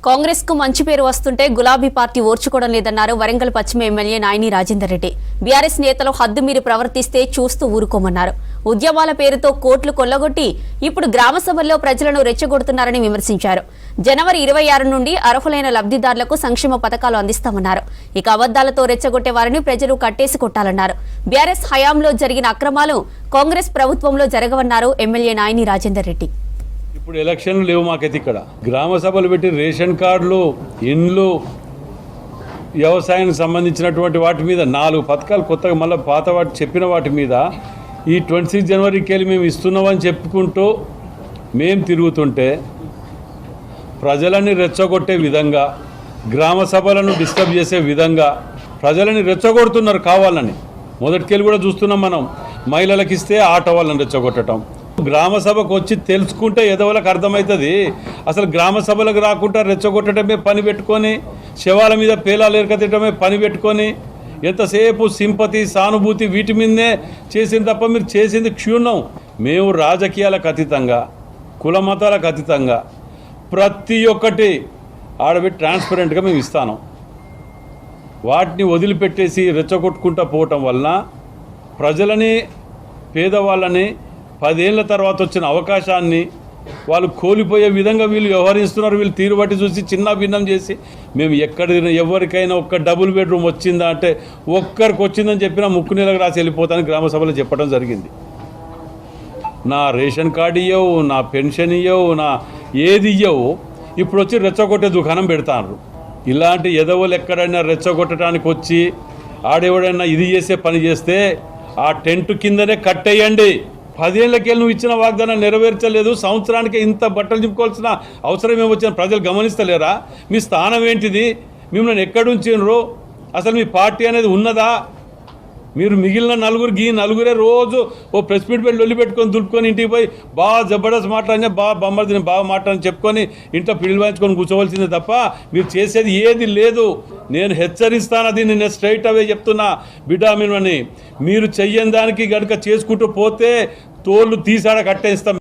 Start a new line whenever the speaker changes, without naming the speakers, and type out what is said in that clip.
కాంగ్రెస్ కు మంచి పేరు వస్తుంటే గులాబీ పార్టీ ఓర్చుకోవడం లేదన్నారు వరంగల్ పశ్చిమ ఎమ్మెల్యే నాయని రాజేందర్ రెడ్డి. బీఆర్ఎస్ నేతలు హద్దు మీరి ప్రవర్తిస్తే చూస్తూ ఊరుకోమన్నారు. ఉద్యమాల పేరుతో కోట్లు కొల్లగొట్టి ఇప్పుడు గ్రామ సభల్లో ప్రజలను రెచ్చగొడుతున్నారని విమర్శించారు. జనవరి 26 నుండి అర్హులైన లబ్ధిదారులకు సంక్షేమ పథకాలు అందిస్తామన్నారు. ఇక అబద్దాలతో రెచ్చగొట్టే వారిని ప్రజలు కట్టేసి కొట్టాలన్నారు. బీఆర్ఎస్ హయాంలో జరిగిన అక్రమాలు కాంగ్రెస్ ప్రభుత్వంలో జరగవన్నారు ఎమ్మెల్యే నాయని రాజేందర్ రెడ్డి.
ఇప్పుడు ఎలక్షన్లు లేవు మాకైతే. ఇక్కడ గ్రామ సభలు పెట్టి రేషన్ కార్డులు, ఇండ్లు, వ్యవసాయానికి సంబంధించినటువంటి వాటి మీద 4 పథకాలు కొత్తగా మళ్ళీ పాత వాటి చెప్పిన వాటి మీద ఈ 26 జనవరికి వెళ్ళి మేము ఇస్తున్నామని చెప్పుకుంటూ మేము తిరుగుతుంటే ప్రజలని రెచ్చగొట్టే విధంగా, గ్రామ సభలను డిస్టర్బ్ చేసే విధంగా ప్రజలని రెచ్చగొడుతున్నారు కావాలని. మొదటికెళ్ళి కూడా చూస్తున్నాం మనం. మహిళలకు ఇస్తే ఆటో వాళ్ళని రెచ్చగొట్టడం. గ్రామ సభకు వచ్చి తెలుసుకుంటే ఎదవలకు అర్థమవుతుంది. అసలు గ్రామ సభలకు రాకుండా రెచ్చగొట్టడమే పని పెట్టుకొని, శవాల మీద పేలాలు ఎరకతిట్టమే పని పెట్టుకొని, ఎంతసేపు సింపతి, సానుభూతి వీటి మీదనే చేసింది తప్ప మీరు చేసింది క్షుణ్ణం. మేము రాజకీయాలకు అతీతంగా, కుల మతాలకు అతీతంగా ప్రతి ఒక్కటి ఆడబెట్టి ట్రాన్స్పరెంట్గా మేము ఇస్తాను. వాటిని వదిలిపెట్టేసి రెచ్చగొట్టుకుంటూ పోవటం వలన ప్రజలని, పేదవాళ్ళని 10 ఏళ్ల తర్వాత వచ్చిన అవకాశాన్ని వాళ్ళు కోల్పోయే విధంగా వీళ్ళు వ్యవహరిస్తున్నారు. వీళ్ళు తీరు బట్టి చూసి చిన్న భిన్నం చేసి మేము ఎవరికైనా ఒక్క డబుల్ బెడ్రూమ్ వచ్చిందా అంటే ఒక్కరికి వచ్చిందని చెప్పినా ముక్కు నెలకు రాసి వెళ్ళిపోతాను గ్రామ సభలో చెప్పడం జరిగింది. నా రేషన్ కార్డు ఇవ్వవు, నా పెన్షన్ ఇవ్వవు, నా ఏది ఇవ్వవు. ఇప్పుడు వచ్చి రెచ్చగొట్టే దుకాణం పెడతారు. ఇలాంటి ఎదవలు ఎక్కడైనా రెచ్చగొట్టడానికి వచ్చి ఆడెవడైనా ఇది చేసే పని చేస్తే ఆ టెంట్ కిందనే కట్టేయండి. 10 ఏళ్ళకెళ్ళి నువ్వు ఇచ్చిన వాగ్దానం నెరవేర్చలేదు. సంవత్సరానికి ఇంత బట్టలు చింపుకోవాల్సిన అవసరం ఏమొచ్చిన ప్రజలు గమనిస్తలేరా? మీ స్థానం ఏంటిది? మిమ్మల్ని ఎక్కడుంచినరు? అసలు మీ పార్టీ అనేది ఉన్నదా? మీరు మిగిలిన నలుగురే రోజు ఓ ప్రెస్ మీట్ పెట్టి లొల్లి పెట్టుకొని దులుపుకొని ఇంటికి పోయి బాగా జబర్దస్త్ మాట్లాడినా, బాగా బొమ్మలు బాగా మాట్లాడని చెప్పుకొని ఇంట్లో పిడిలు వాయించుకొని కూర్చోవలసిందే తప్ప మీరు చేసేది ఏది లేదు. నేను హెచ్చరిస్తాను, అది నేను స్ట్రైట్ అవే చెప్తున్నా. బిడ్డా మీరు చెయ్యని దానికి గనుక చేసుకుంటూ పోతే తోళ్ళు తీసాడ కట్టేస్తాం.